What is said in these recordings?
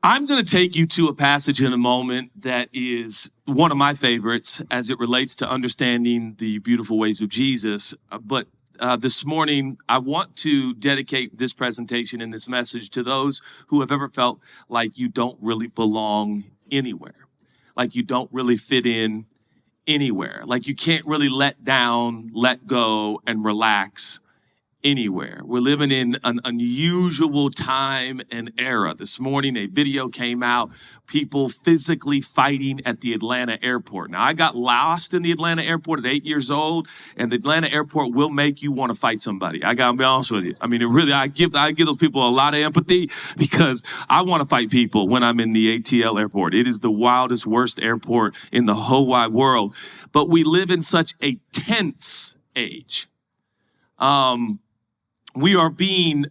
I'm going to take you to a passage in a moment that is one of my favorites as it relates to understanding the beautiful ways of Jesus. But this morning, I want to dedicate this presentation and this message to those who have ever felt like you don't really belong anywhere, like you don't really fit in anywhere, like you can't really let down, let go, and relax anywhere. We're living in an unusual time and era. This morning, a video came out, people physically fighting at the Atlanta airport. Now, I got lost in the Atlanta airport at 8 years old, and the Atlanta airport will make you want to fight somebody. I gotta be honest with you. I mean, I give those people a lot of empathy because I want to fight people when I'm in the ATL airport. It is the wildest, worst airport in the whole wide world. But we live in such a tense age. We are being,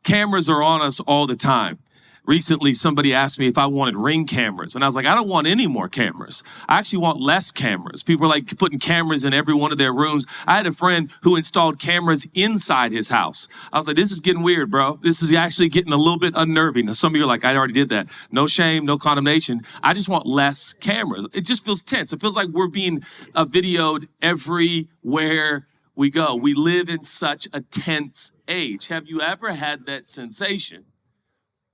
cameras are on us all the time. Recently, somebody asked me if I wanted Ring cameras, and I was like, I don't want any more cameras. I actually want less cameras. People are like putting cameras in every one of their rooms. I had a friend who installed cameras inside his house. I was like, this is getting weird, bro. This is actually getting a little bit unnerving. Now, some of you are like, I already did that. No shame, no condemnation. I just want less cameras. It just feels tense. It feels like we're being videoed everywhere we go. We live in such a tense age. Have you ever had that sensation?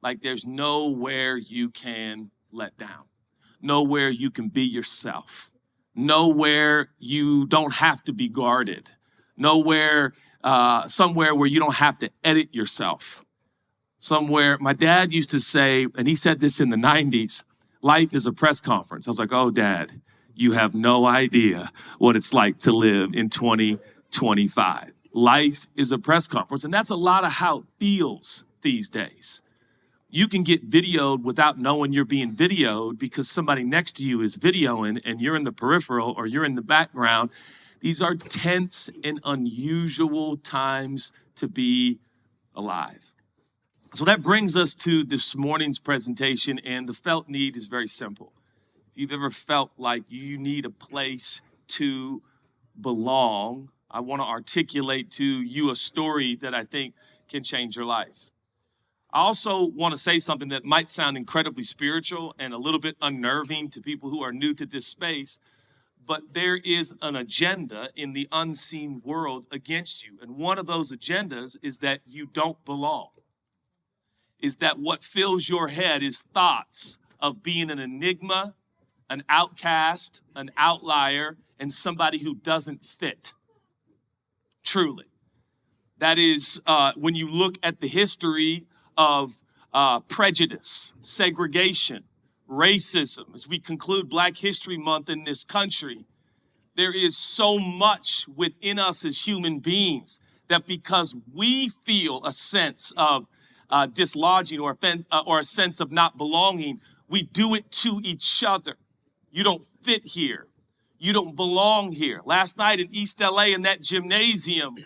Like there's nowhere you can let down, nowhere you can be yourself, nowhere you don't have to be guarded, nowhere, somewhere where you don't have to edit yourself, somewhere. My dad used to say, and he said this in the 90s, life is a press conference. I was like, oh, Dad, you have no idea what it's like to live in 2025. Life is a press conference, and that's a lot of how it feels these days. You can get videoed without knowing you're being videoed because somebody next to you is videoing and you're in the peripheral or you're in the background. These are tense and unusual times to be alive. So that brings us to this morning's presentation, and the felt need is very simple. If you've ever felt like you need a place to belong, I want to articulate to you a story that I think can change your life. I also want to say something that might sound incredibly spiritual and a little bit unnerving to people who are new to this space, but there is an agenda in the unseen world against you. And one of those agendas is that you don't belong, is that what fills your head is thoughts of being an enigma, an outcast, an outlier, and somebody who doesn't fit. Truly. That is, when you look at the history of prejudice, segregation, racism, as we conclude Black History Month in this country, there is so much within us as human beings that because we feel a sense of dislodging or a sense of not belonging, we do it to each other. You don't fit here. You don't belong here. Last night in East LA in that gymnasium,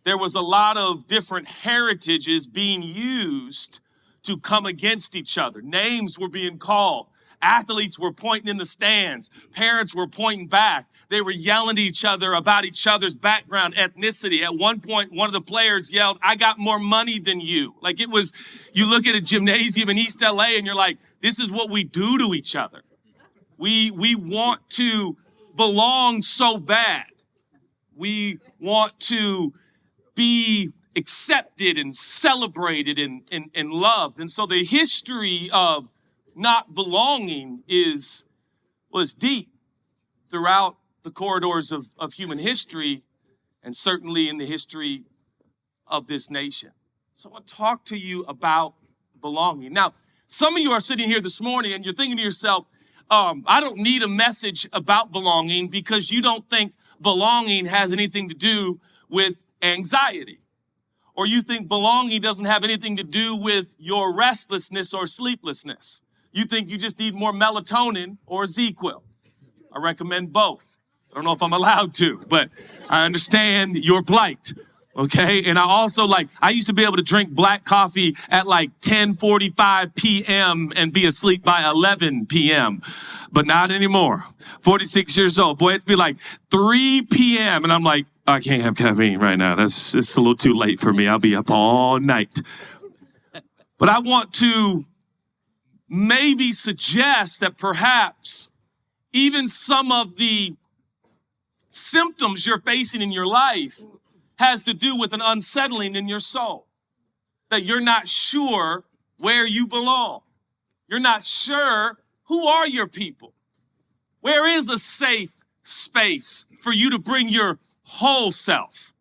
there was a lot of different heritages being used to come against each other. Names were being called. Athletes were pointing in the stands. Parents were pointing back. They were yelling at each other about each other's background, ethnicity. At one point, one of the players yelled, I got more money than you. Like it was, you look at a gymnasium in East LA and you're like, this is what we do to each other. We want to belong so bad. We want to be accepted and celebrated and loved. And so the history of not belonging was deep throughout the corridors of human history and certainly in the history of this nation. So I want to talk to you about belonging. Now, some of you are sitting here this morning and you're thinking to yourself, I don't need a message about belonging because you don't think belonging has anything to do with anxiety. Or you think belonging doesn't have anything to do with your restlessness or sleeplessness. You think you just need more melatonin or ZQL. I recommend both. I don't know if I'm allowed to, but I understand your plight. Okay. And I used to be able to drink black coffee at like 10:45 p.m. and be asleep by 11 p.m., but not anymore. 46 years old. Boy, it'd be like 3 p.m. and I'm like, I can't have caffeine right now. It's a little too late for me. I'll be up all night. But I want to maybe suggests that perhaps even some of the symptoms you're facing in your life has to do with an unsettling in your soul, that you're not sure where you belong. You're not sure who are your people. Where is a safe space for you to bring your whole self?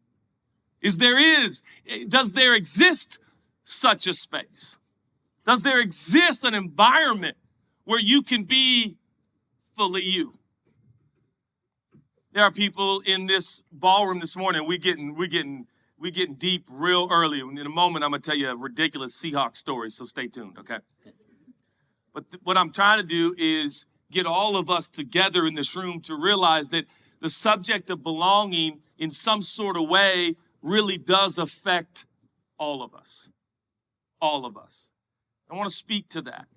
Does there exist such a space? Does there exist an environment where you can be fully you? There are people in this ballroom this morning. We're getting deep real early. In a moment, I'm gonna tell you a ridiculous Seahawks story. So stay tuned, okay? But what I'm trying to do is get all of us together in this room to realize that the subject of belonging in some sort of way really does affect all of us. All of us. I want to speak to that.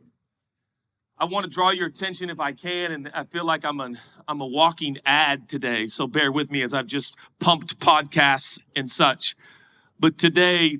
I want to draw your attention if I can, and I feel like I'm a walking ad today, so bear with me as I've just pumped podcasts and such. But today,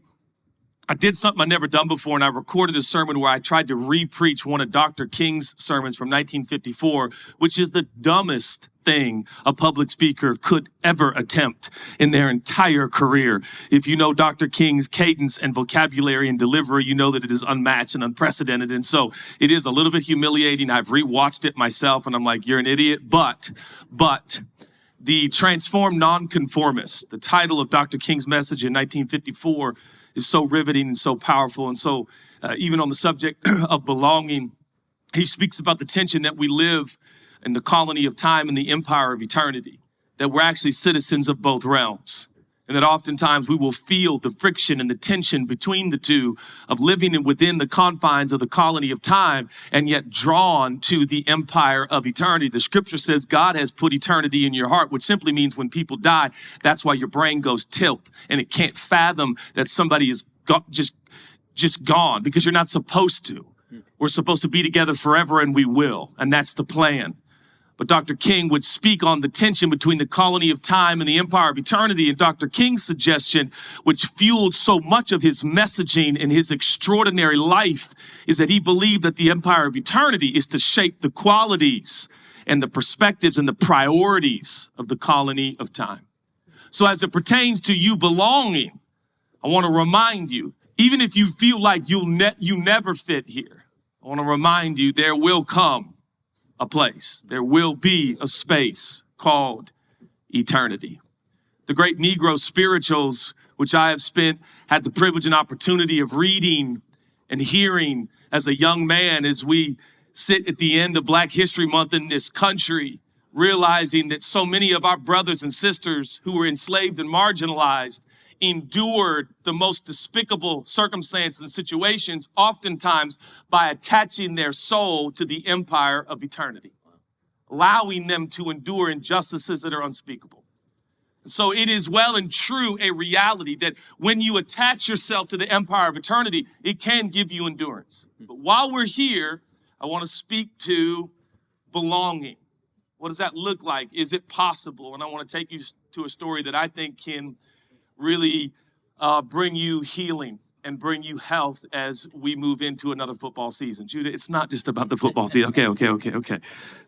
I did something I've never done before, and I recorded a sermon where I tried to re-preach one of Dr. King's sermons from 1954, which is the dumbest thing a public speaker could ever attempt in their entire career. If you know Dr. King's cadence and vocabulary and delivery, you know that it is unmatched and unprecedented. And so it is a little bit humiliating. I've rewatched it myself, and I'm like, you're an idiot. But the Transformed Nonconformist, the title of Dr. King's message in 1954, is so riveting and so powerful. And so even on the subject of belonging, he speaks about the tension that we live in the colony of time and the empire of eternity, that we're actually citizens of both realms, and that oftentimes we will feel the friction and the tension between the two of living within the confines of the colony of time and yet drawn to the empire of eternity. The scripture says God has put eternity in your heart, which simply means when people die, that's why your brain goes tilt and it can't fathom that somebody is just gone, because you're not supposed to. We're supposed to be together forever, and we will, and that's the plan. But Dr. King would speak on the tension between the colony of time and the empire of eternity. And Dr. King's suggestion, which fueled so much of his messaging and his extraordinary life, is that he believed that the empire of eternity is to shape the qualities and the perspectives and the priorities of the colony of time. So as it pertains to you belonging, I want to remind you, even if you feel like you never fit here, I want to remind you there will come a place. There will be a space called eternity. The great Negro spirituals, which I have had the privilege and opportunity of reading and hearing as a young man as we sit at the end of Black History Month in this country, realizing that so many of our brothers and sisters who were enslaved and marginalized endured the most despicable circumstances and situations, oftentimes by attaching their soul to the empire of eternity, allowing them to endure injustices that are unspeakable. So it is well and true a reality that when you attach yourself to the empire of eternity, it can give you endurance. But while we're here, I want to speak to belonging. What does that look like? Is it possible? And I want to take you to a story that I think can really bring you healing and bring you health as we move into another football season. Judah, it's not just about the football season. Okay.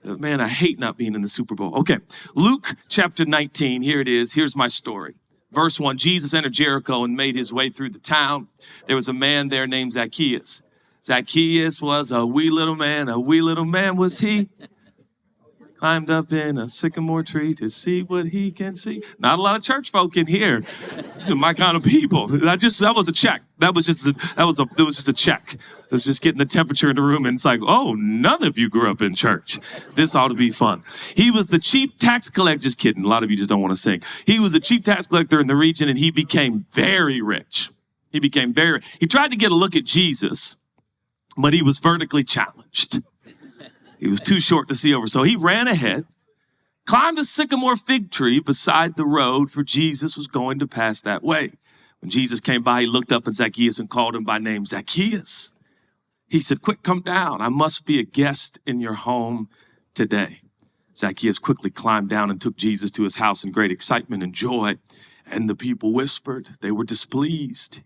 Man, I hate not being in the Super Bowl. Okay, Luke chapter 19, here it is. Here's my story. Verse 1, Jesus entered Jericho and made his way through the town. There was a man there named Zacchaeus. Zacchaeus was a wee little man was he. Climbed up in a sycamore tree to see what he can see. Not a lot of church folk in here. These are my kind of people. That was a check. That was just a check. It was just getting the temperature in the room, and it's like, oh, none of you grew up in church. This ought to be fun. He was the chief tax collector. Just kidding. A lot of you just don't want to sing. He was the chief tax collector in the region, and he became very rich. He tried to get a look at Jesus, but he was vertically challenged. He was too short to see over. So he ran ahead, climbed a sycamore fig tree beside the road, for Jesus was going to pass that way. When Jesus came by, he looked up at Zacchaeus and called him by name. Zacchaeus. He said, quick, come down. I must be a guest in your home today. Zacchaeus quickly climbed down and took Jesus to his house in great excitement and joy. And the people whispered. They were displeased.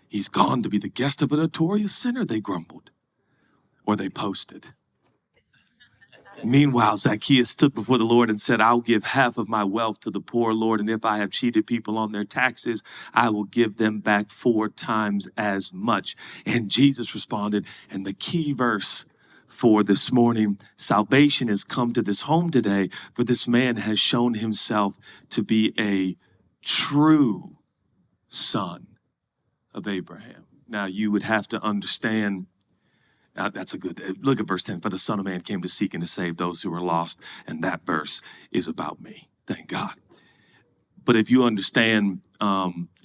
He's gone to be the guest of a notorious sinner, they grumbled. or they posted. Meanwhile, Zacchaeus stood before the Lord and said, I'll give half of my wealth to the poor, Lord, and if I have cheated people on their taxes, I will give them back 4 times as much. And Jesus responded, and the key verse for this morning, salvation has come to this home today, for this man has shown himself to be a true son of Abraham. Now, you would have to understand. That's a good, look at verse 10. For the Son of Man came to seek and to save those who are lost. And that verse is about me. Thank God. But if you understand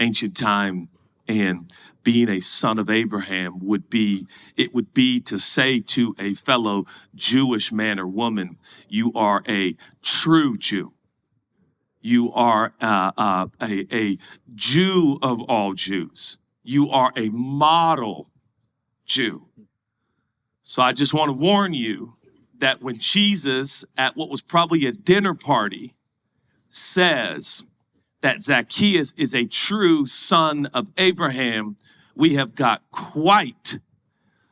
ancient time and being a son of Abraham would be to say to a fellow Jewish man or woman, you are a true Jew. You are a Jew of all Jews. You are a model Jew. So I just want to warn you that when Jesus, at what was probably a dinner party, says that Zacchaeus is a true son of Abraham, we have got quite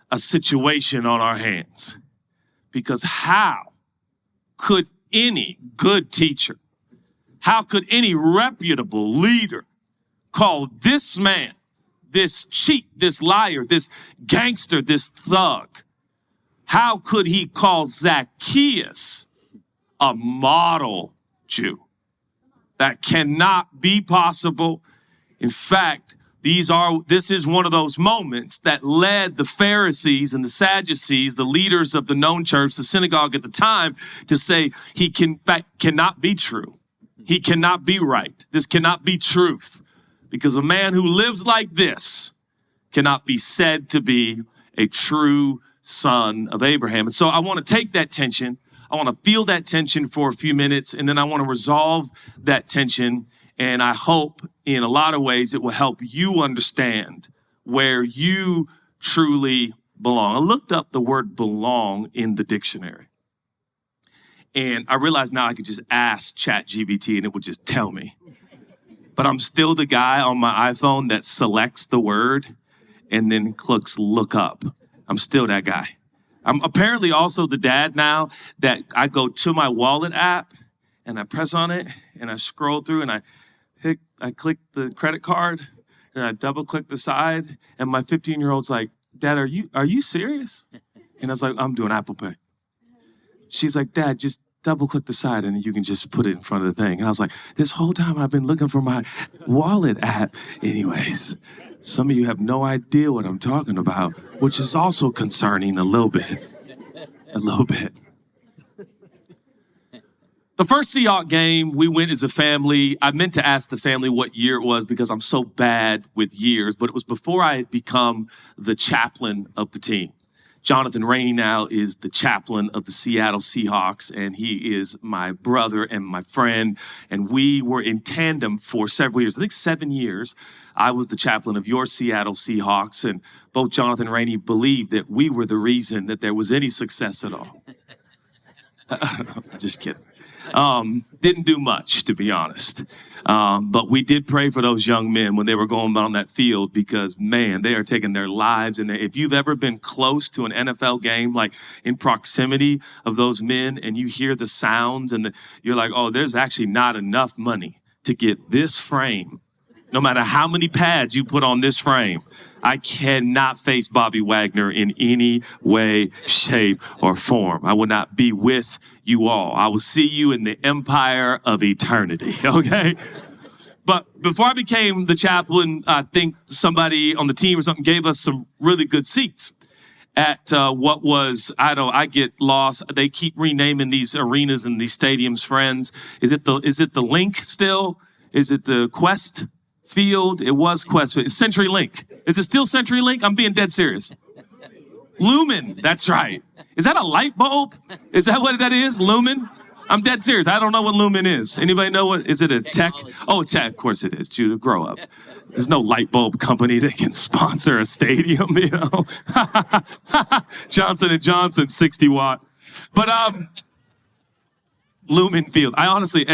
a situation on our hands. Because how could any good teacher, how could any reputable leader call this man, this cheat, this liar, this gangster, this thug, how could he call Zacchaeus a model Jew? That cannot be possible. In fact, this is one of those moments that led the Pharisees and the Sadducees, the leaders of the known church, the synagogue at the time, to say he cannot be true. He cannot be right. This cannot be truth, because a man who lives like this cannot be said to be a true son of Abraham. And so I want to take that tension. I want to feel that tension for a few minutes, and then I want to resolve that tension. And I hope in a lot of ways it will help you understand where you truly belong. I looked up the word belong in the dictionary. And I realized now I could just ask ChatGPT and it would just tell me. But I'm still the guy on my iPhone that selects the word and then clicks look up. I'm still that guy. I'm apparently also the dad now that I go to my wallet app and I press on it and I scroll through and I click the credit card and I double click the side and my 15-year-old's like, Dad, are you serious? And I was like, I'm doing Apple Pay. She's like, Dad, just double click the side and you can just put it in front of the thing. And I was like, this whole time I've been looking for my wallet app. Anyways, some of you have no idea what I'm talking about, which is also concerning a little bit. A little bit. The first Seahawks game, we went as a family. I meant to ask the family what year it was because I'm so bad with years, but it was before I had become the chaplain of the team. Jonathan Rainey now is the chaplain of the Seattle Seahawks, and he is my brother and my friend, and we were in tandem for several years. I think 7 years. I was the chaplain of your Seattle Seahawks, and both Jonathan and Rainey believed that we were the reason that there was any success at all. Just kidding. Didn't do much, to be honest. But we did pray for those young men when they were going on that field because, man, they are taking their lives. And if you've ever been close to an NFL game, like in proximity of those men, and you hear the sounds and you're like, oh, there's actually not enough money to get this frame. No matter how many pads you put on this frame, I cannot face Bobby Wagner in any way, shape, or form. I will not be with you all. I will see you in the empire of eternity, okay? But before I became the chaplain, I think somebody on the team or something gave us some really good seats at what was, I get lost. They keep renaming these arenas and these stadiums, friends. Is it the Link still? Is it the Quest Field? It was Quest. It's CenturyLink. Is it still CenturyLink? I'm being dead serious. Lumen. That's right. Is that a light bulb? Is that what that is? Lumen? I'm dead serious. I don't know what Lumen is. Anybody know what? Is it a tech? Oh, tech. Of course it is. Judah, grow up. There's no light bulb company that can sponsor a stadium, you know. Johnson & Johnson, 60 watt. But Lumen Field. I honestly,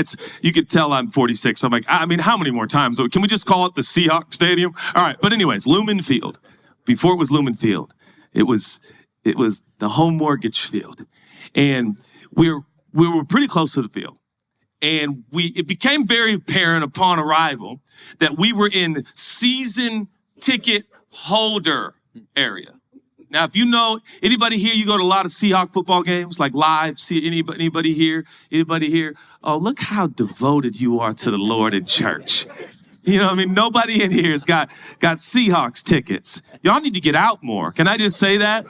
you could tell I'm 46. I'm like, I mean, how many more times? Can we just call it the Seahawks Stadium? All right. But anyways, Lumen Field. Before it was Lumen Field, it was It was the home mortgage field. And we were pretty close to the field. And it became very apparent upon arrival that we were in season ticket holder area. Now, if you know anybody here, you go to a lot of Seahawks football games, like live. See anybody here? Anybody here? Oh, look how devoted you are to the Lord in church. You know what I mean? Nobody in here has got Seahawks tickets. Y'all need to get out more. Can I just say that?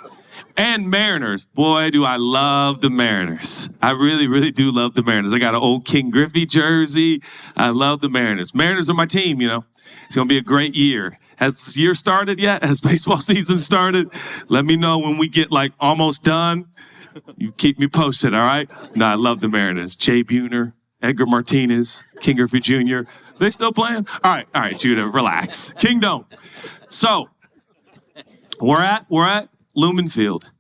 And Mariners. Boy, do I love the Mariners. I really, really do love the Mariners. I got an old King Griffey jersey. I love the Mariners. Mariners are my team, you know. It's going to be a great year. Has this year started yet? Has baseball season started? Let me know when we get like almost done. You keep me posted, all right? No, I love the Mariners. Jay Buhner, Edgar Martinez, King Griffey Jr. They still playing? All right, Judah, relax. Kingdom. So we're at Lumen Field,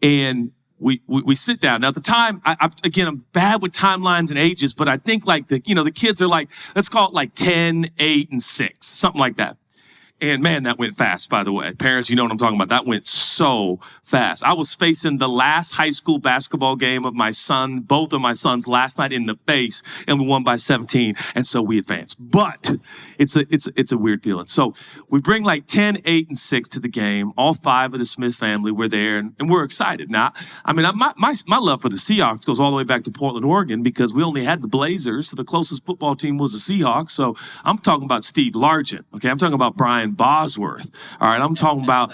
and we sit down. Now, at the time, I'm bad with timelines and ages, but I think like the kids are like, let's call it like 10, 8, and 6, something like that. And man, that went fast, by the way. Parents, you know what I'm talking about. That went so fast. I was facing the last high school basketball game of my son, both of my sons last night in the face, and we won by 17. And so we advanced. But it's a weird deal. And so we bring like 10, 8, and 6 to the game. All 5 of the Smith family were there, and we're excited. Now, I mean, my love for the Seahawks goes all the way back to Portland, Oregon, because we only had the Blazers. So the closest football team was the Seahawks. So I'm talking about Steve Largent. Okay, I'm talking about Brian Bosworth. All right, I'm talking about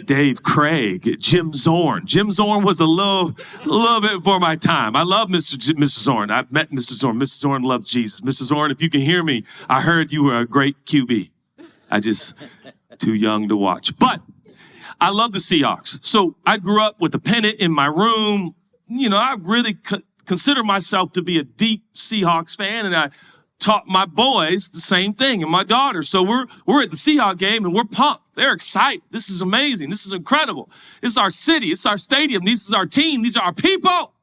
Dave Craig, Jim Zorn. Jim Zorn was a little bit before my time. I love Mr. Zorn. I've met Mr. Zorn. Mr. Zorn loved Jesus. Mr. Zorn, if you can hear me, I heard you were a great QB. I just too young to watch. But I love the Seahawks. So I grew up with a pennant in my room. You know, I really consider myself to be a deep Seahawks fan, and I taught my boys the same thing and my daughter. So we're at the Seahawks game and we're pumped. They're excited. This is amazing. This is incredible. This is our city. It's our stadium. This is our team. These are our people.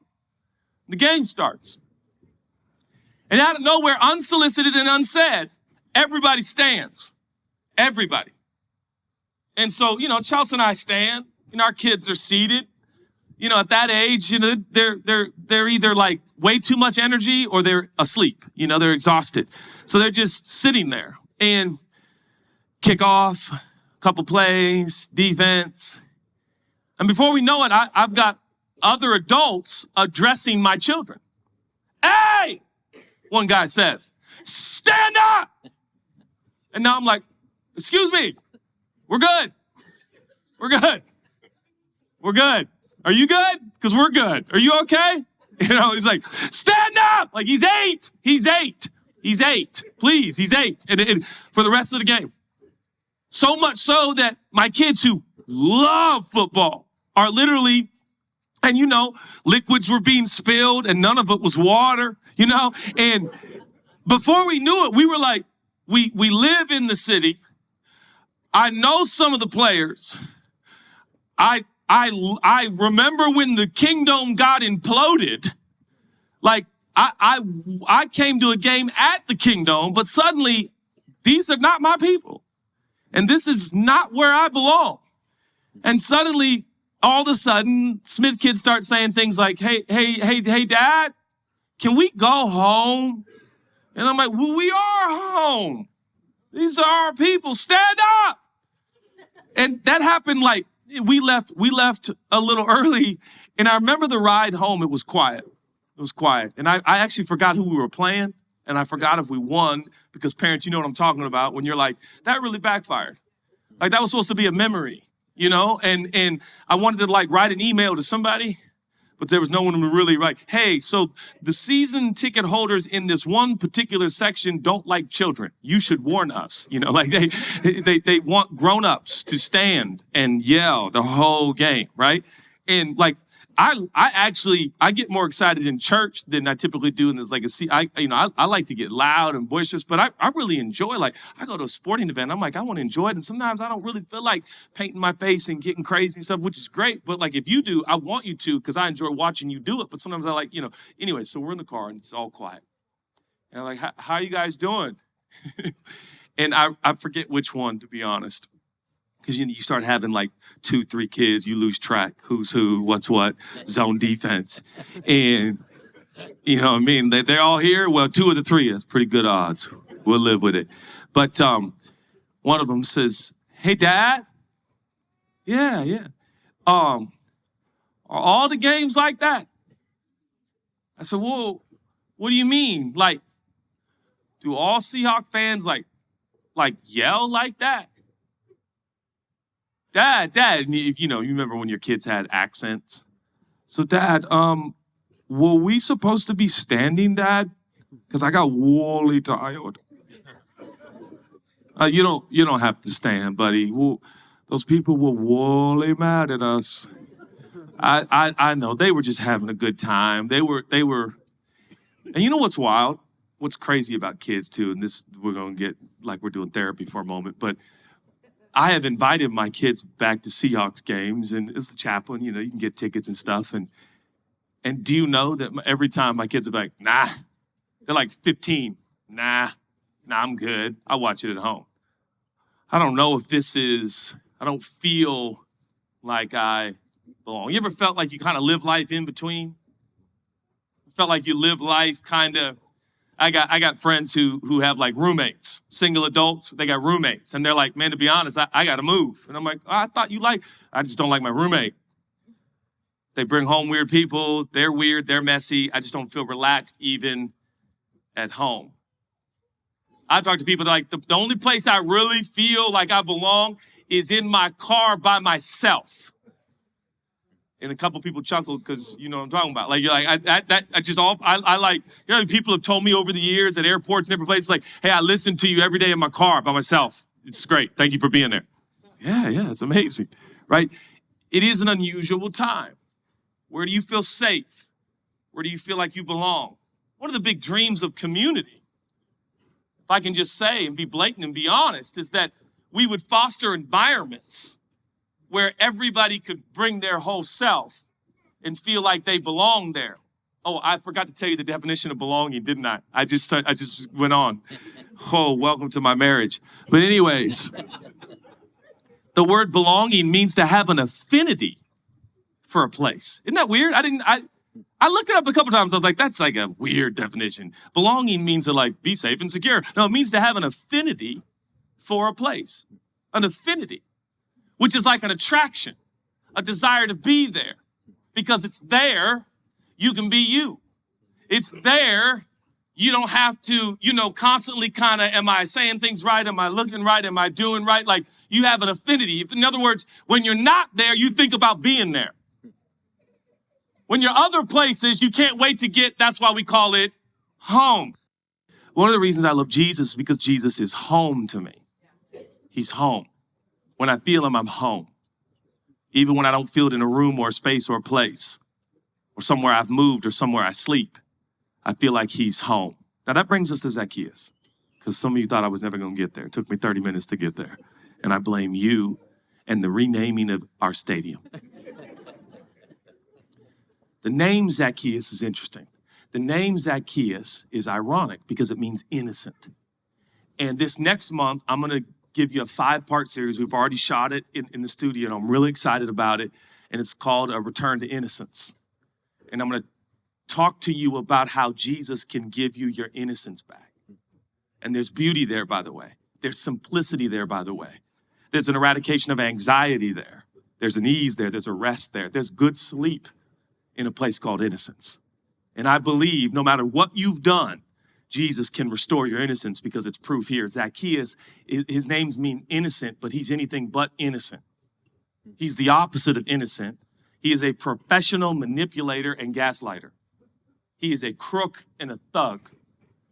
The game starts. And out of nowhere, unsolicited and unsaid, everybody stands. Everybody. And so, you know, Chelsea and I stand. You know, our kids are seated. You know, at that age, you know, they're either like way too much energy or they're asleep. You know, they're exhausted. So they're just sitting there. And kickoff, a couple plays, defense. And before we know it, I've got other adults addressing my children. Hey! One guy says, stand up! And now I'm like, excuse me, we're good. We're good. We're good. Are you good? Because we're good. Are you okay? You know, he's like, stand up! Like, he's 8. He's 8. He's 8. Please, he's 8. And for the rest of the game. So much so that my kids who love football are literally, and you know, liquids were being spilled and none of it was water, you know? And before we knew it, we were like, we live in the city. I know some of the players. I remember when the Kingdom got imploded, like I came to a game at the Kingdom, but suddenly these are not my people. And this is not where I belong. And suddenly, all of a sudden, Smith kids start saying things like, hey, Dad, can we go home? And I'm like, well, we are home. These are our people. Stand up. And that happened like, we left a little early, and I remember the ride home. It was quiet. It was quiet. And I actually forgot who we were playing, and I forgot if we won, because parents, you know what I'm talking about, when you're like, that really backfired. Like, that was supposed to be a memory, you know? And I wanted to, like, write an email to somebody, but there was no one to really write, hey, so the season ticket holders in this one particular section don't like children. You should warn us. You know, like they want grown-ups to stand and yell the whole game, right? And like, I get more excited in church than I typically do in this legacy. I like to get loud and boisterous, but I really enjoy, like, I go to a sporting event, I'm like, I want to enjoy it. And sometimes I don't really feel like painting my face and getting crazy and stuff, which is great. But like, if you do, I want you to, because I enjoy watching you do it. But sometimes I like, you know, anyway, so we're in the car and it's all quiet. And I'm like, how are you guys doing? And I forget which one, to be honest. Because you start having like 2, 3 kids, you lose track, who's who, what's what, zone defense. And you know what I mean? They're all here. Well, 2 of the 3, that's pretty good odds. We'll live with it. But one of them says, hey, Dad. Yeah. Are all the games like that? I said, well, what do you mean? Like, do all Seahawk fans like yell like that? Dad, you remember when your kids had accents? So, Dad, were we supposed to be standing, Dad? Because I got really tired. You don't have to stand, buddy. Well, those people were really mad at us. I know they were just having a good time. They were, and you know what's wild? What's crazy about kids too, and this we're gonna get like we're doing therapy for a moment, but I have invited my kids back to Seahawks games, and as the chaplain, you can get tickets and stuff, and do you know that every time my kids are like, nah, they're like 15, nah, I'm good. I watch it at home. I don't know if I don't feel like I belong. You ever felt like you kind of live life in between? Felt like you live life kind of, I got friends who have like roommates, single adults, they got roommates. And they're like, man, to be honest, I got to move. And I'm like, I thought I just don't like my roommate. They bring home weird people. They're weird. They're messy. I just don't feel relaxed even at home. I've talked to people that like, the only place I really feel like I belong is in my car by myself. And a couple people chuckled because you know what I'm talking about. Like, you're like, I like, people have told me over the years at airports and every place, like, hey, I listen to you every day in my car by myself. It's great. Thank you for being there. Yeah, it's amazing, right? It is an unusual time. Where do you feel safe? Where do you feel like you belong? One of the big dreams of community, if I can just say and be blatant and be honest, is that we would foster environments where everybody could bring their whole self and feel like they belong there. Oh, I forgot to tell you the definition of belonging, didn't I? I just went on. Oh, welcome to my marriage. But anyways, the word belonging means to have an affinity for a place. Isn't that weird? I looked it up a couple times. I was like, that's like a weird definition. Belonging means to like be safe and secure. No, it means to have an affinity for a place. An affinity, which is like an attraction, a desire to be there. Because it's there, you can be you. It's there, you don't have to, constantly kind of, am I saying things right? Am I looking right? Am I doing right? Like, you have an affinity. In other words, when you're not there, you think about being there. When you're other places, you can't wait to get, that's why we call it home. One of the reasons I love Jesus is because Jesus is home to me. He's home. When I feel him, I'm home. Even when I don't feel it in a room or a space or a place or somewhere I've moved or somewhere I sleep, I feel like he's home. Now that brings us to Zacchaeus, because some of you thought I was never going to get there. It took me 30 minutes to get there. And I blame you and the renaming of our stadium. The name Zacchaeus is interesting. The name Zacchaeus is ironic because it means innocent. And this next month, I'm going to give you a 5-part series. We've already shot it in the studio, and I'm really excited about it. And it's called A Return to Innocence. And I'm going to talk to you about how Jesus can give you your innocence back. And there's beauty there, by the way. There's simplicity there, by the way. There's an eradication of anxiety there. There's an ease there. There's a rest there. There's good sleep in a place called innocence. And I believe no matter what you've done, Jesus can restore your innocence because it's proof here. Zacchaeus, his names mean innocent, but he's anything but innocent. He's the opposite of innocent. He is a professional manipulator and gaslighter. He is a crook and a thug.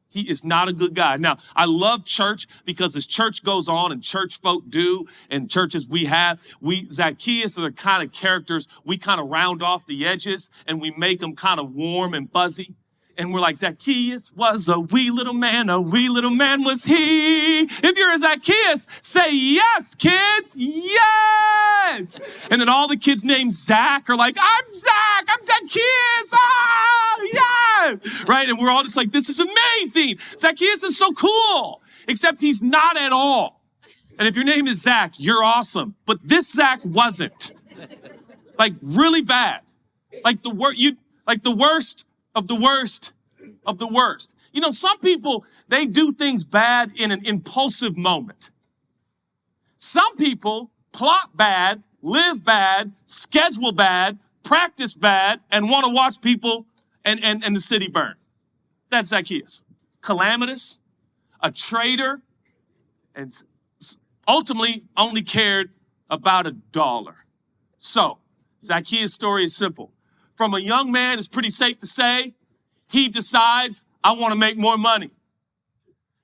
He is not a good guy. Now, I love church because as church goes on and church folk do and churches we have, Zacchaeus are the kind of characters we kind of round off the edges and we make them kind of warm and fuzzy. And we're like, Zacchaeus was a wee little man was he. If you're a Zacchaeus, say yes, kids, yes. And then all the kids named Zach are like, I'm Zach, I'm Zacchaeus, yeah. Right, and we're all just like, this is amazing. Zacchaeus is so cool, except he's not at all. And if your name is Zach, you're awesome. But this Zach wasn't. Like really bad. Like the worst of the worst of the worst. You know, some people, they do things bad in an impulsive moment. Some people plot bad, live bad, schedule bad, practice bad, and want to watch people and the city burn. That's Zacchaeus. Calamitous, a traitor, and ultimately only cared about $1. So, Zacchaeus' story is simple. From a young man, it's pretty safe to say, he decides, I want to make more money.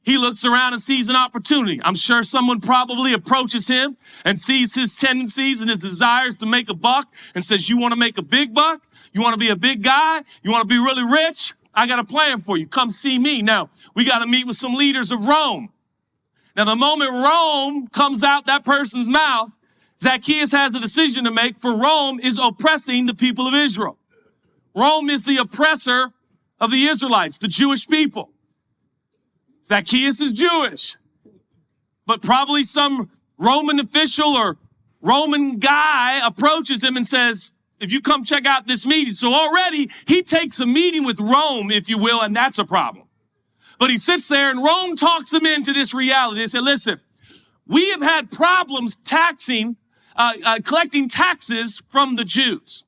He looks around and sees an opportunity. I'm sure someone probably approaches him and sees his tendencies and his desires to make a buck and says, you want to make a big buck? You want to be a big guy? You want to be really rich? I got a plan for you. Come see me. Now, we got to meet with some leaders of Rome. Now, the moment Rome comes out that person's mouth, Zacchaeus has a decision to make, for Rome is oppressing the people of Israel. Rome is the oppressor of the Israelites, the Jewish people. Zacchaeus is Jewish, but probably some Roman official or Roman guy approaches him and says, if you come check out this meeting. So already he takes a meeting with Rome, if you will, and that's a problem. But he sits there and Rome talks him into this reality. They said, listen, we have had problems collecting taxes from the Jews.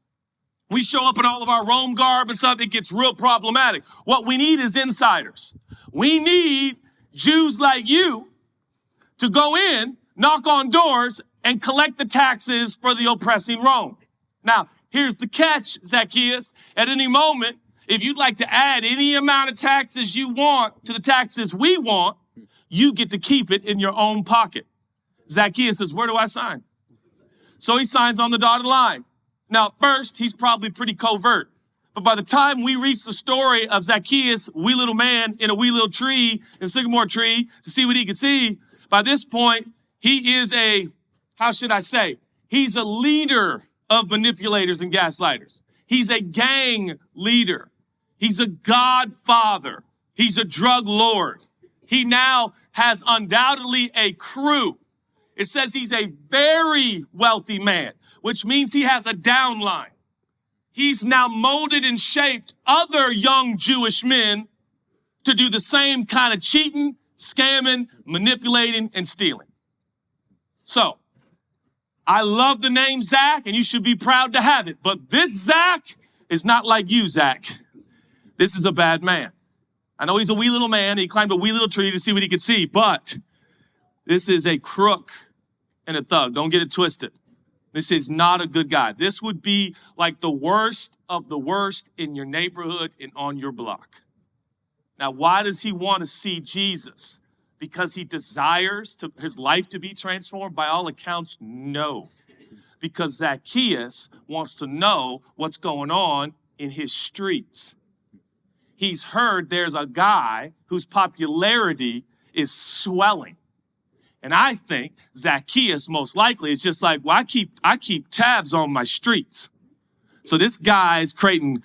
We show up in all of our Rome garb and stuff. It gets real problematic. What we need is insiders. We need Jews like you to go in, knock on doors, and collect the taxes for the oppressing Rome. Now, here's the catch, Zacchaeus. At any moment, if you'd like to add any amount of taxes you want to the taxes we want, you get to keep it in your own pocket. Zacchaeus says, where do I sign? So he signs on the dotted line. Now, at first, he's probably pretty covert. But by the time we reach the story of Zacchaeus, wee little man in a wee little tree, in a sycamore tree, to see what he could see, by this point, he is he's a leader of manipulators and gaslighters. He's a gang leader. He's a godfather. He's a drug lord. He now has undoubtedly a crew. It says he's a very wealthy man, which means he has a downline. He's now molded and shaped other young Jewish men to do the same kind of cheating, scamming, manipulating, and stealing. So, I love the name Zach, and you should be proud to have it. But this Zach is not like you, Zach. This is a bad man. I know he's a wee little man. He climbed a wee little tree to see what he could see, but this is a crook and a thug. Don't get it twisted. This is not a good guy. This would be like the worst of the worst in your neighborhood and on your block. Now, why does he want to see Jesus? Because he desires his life to be transformed? By all accounts, no. Because Zacchaeus wants to know what's going on in his streets. He's heard there's a guy whose popularity is swelling. And I think Zacchaeus most likely is just like, well, I keep tabs on my streets. So this guy's creating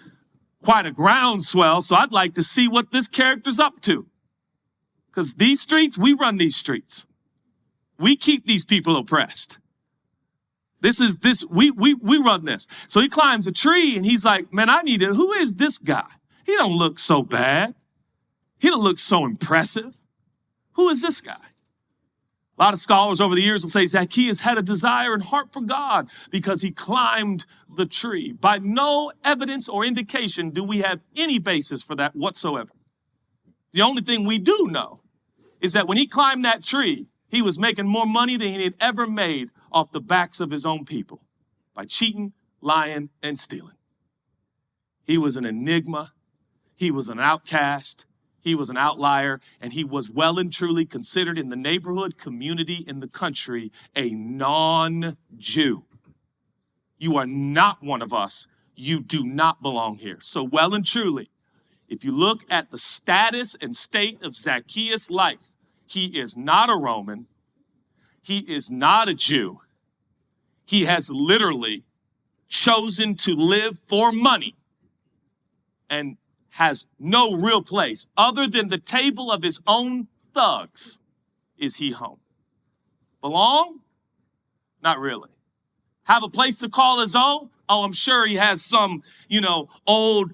quite a groundswell, so I'd like to see what this character's up to. Because these streets, we run these streets. We keep these people oppressed. We run this. So he climbs a tree and he's like, man, who is this guy? He don't look so bad. He don't look so impressive. Who is this guy? A lot of scholars over the years will say Zacchaeus had a desire and heart for God because he climbed the tree. By no evidence or indication do we have any basis for that whatsoever. The only thing we do know is that when he climbed that tree, he was making more money than he had ever made off the backs of his own people by cheating, lying, and stealing. He was an enigma. He was an outcast. He was an outlier, and he was well and truly considered in the neighborhood, community, in the country, a non-Jew. You are not one of us. You do not belong here. So well and truly, if you look at the status and state of Zacchaeus' life, he is not a Roman. He is not a Jew. He has literally chosen to live for money and has no real place other than the table of his own thugs is he home. Belong? Not really. Have a place to call his own? Oh, I'm sure he has some, old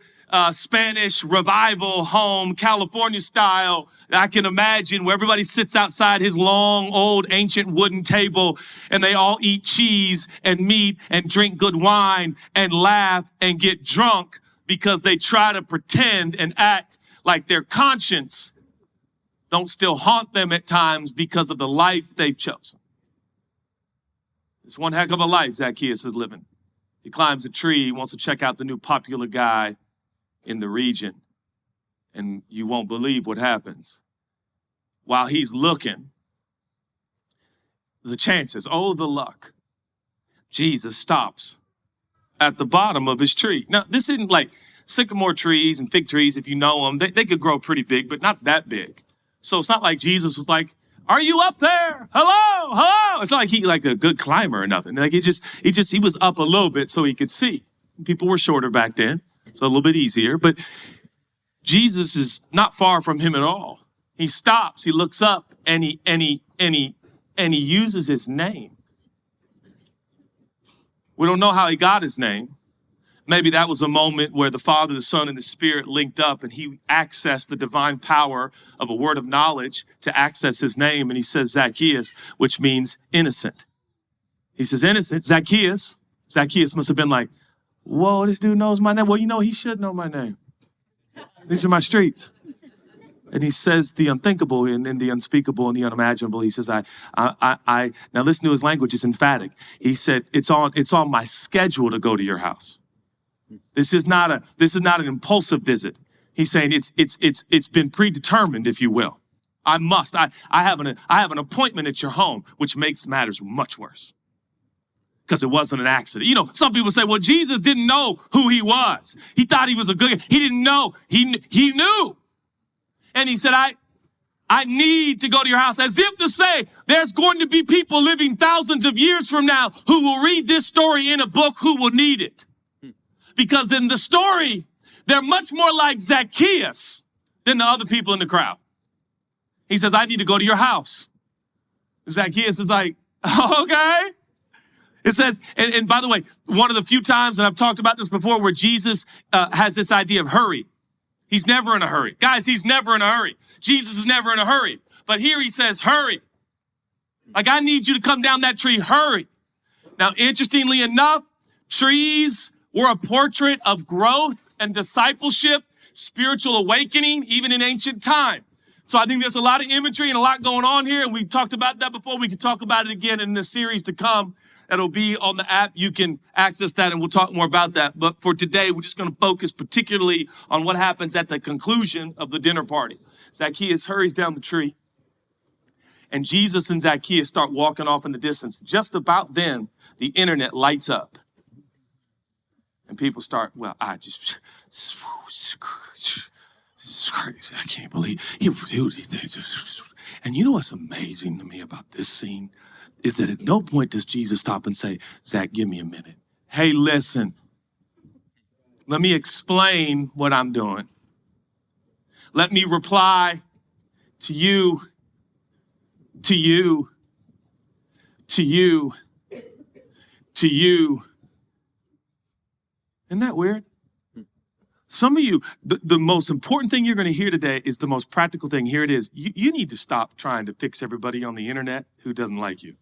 Spanish revival home, California style. I can imagine where everybody sits outside his long, old, ancient wooden table and they all eat cheese and meat and drink good wine and laugh and get drunk because they try to pretend and act like their conscience don't still haunt them at times because of the life they've chosen. It's one heck of a life Zacchaeus is living. He climbs a tree. He wants to check out the new popular guy in the region. And you won't believe what happens. While he's looking, the chances, the luck, Jesus stops at the bottom of his tree. Now, this isn't like sycamore trees and fig trees, if you know them. They could grow pretty big, but not that big. So it's not like Jesus was like, are you up there? Hello, hello. It's not like he like a good climber or nothing. Like he was up a little bit so he could see. People were shorter back then, so a little bit easier. But Jesus is not far from him at all. He stops, he looks up, and he uses his name. We don't know how he got his name. Maybe that was a moment where the Father, the Son, and the Spirit linked up and he accessed the divine power of a word of knowledge to access his name. And he says Zacchaeus, which means innocent. He says innocent, Zacchaeus. Zacchaeus must have been like, whoa, this dude knows my name. Well, he should know my name. These are my streets. And he says the unthinkable and then the unspeakable and the unimaginable. He says, now listen to his language, it's emphatic. He said, it's on my schedule to go to your house. This is not an impulsive visit. He's saying it's been predetermined, if you will. I have an appointment at your home, which makes matters much worse. Because it wasn't an accident. Some people say, well, Jesus didn't know who he was. He thought he was a good guy. He didn't know. He knew. And he said, I need to go to your house, as if to say there's going to be people living thousands of years from now who will read this story in a book who will need it. Because in the story, they're much more like Zacchaeus than the other people in the crowd. He says, I need to go to your house. Zacchaeus is like, okay. It says, and by the way, one of the few times, and I've talked about this before, where Jesus has this idea of hurry. He's never in a hurry. Guys, he's never in a hurry. Jesus is never in a hurry. But here he says, hurry. Like, I need you to come down that tree, hurry. Now, interestingly enough, trees were a portrait of growth and discipleship, spiritual awakening, even in ancient time. So I think there's a lot of imagery and a lot going on here. And we talked about that before. We can talk about it again in the series to come. That'll be on the app. You can access that and we'll talk more about that. But for today, we're just going to focus particularly on what happens at the conclusion of the dinner party. Zacchaeus hurries down the tree and Jesus and Zacchaeus start walking off in the distance. Just about then, the internet lights up. And people start, this is crazy. I can't believe he would do these things. And you know what's amazing to me about this scene is that at no point does Jesus stop and say, Zach, give me a minute. Hey, listen, let me explain what I'm doing. Let me reply to you. Isn't that weird? Some of you, the most important thing you're going to hear today is the most practical thing. Here it is. You need to stop trying to fix everybody on the internet who doesn't like you.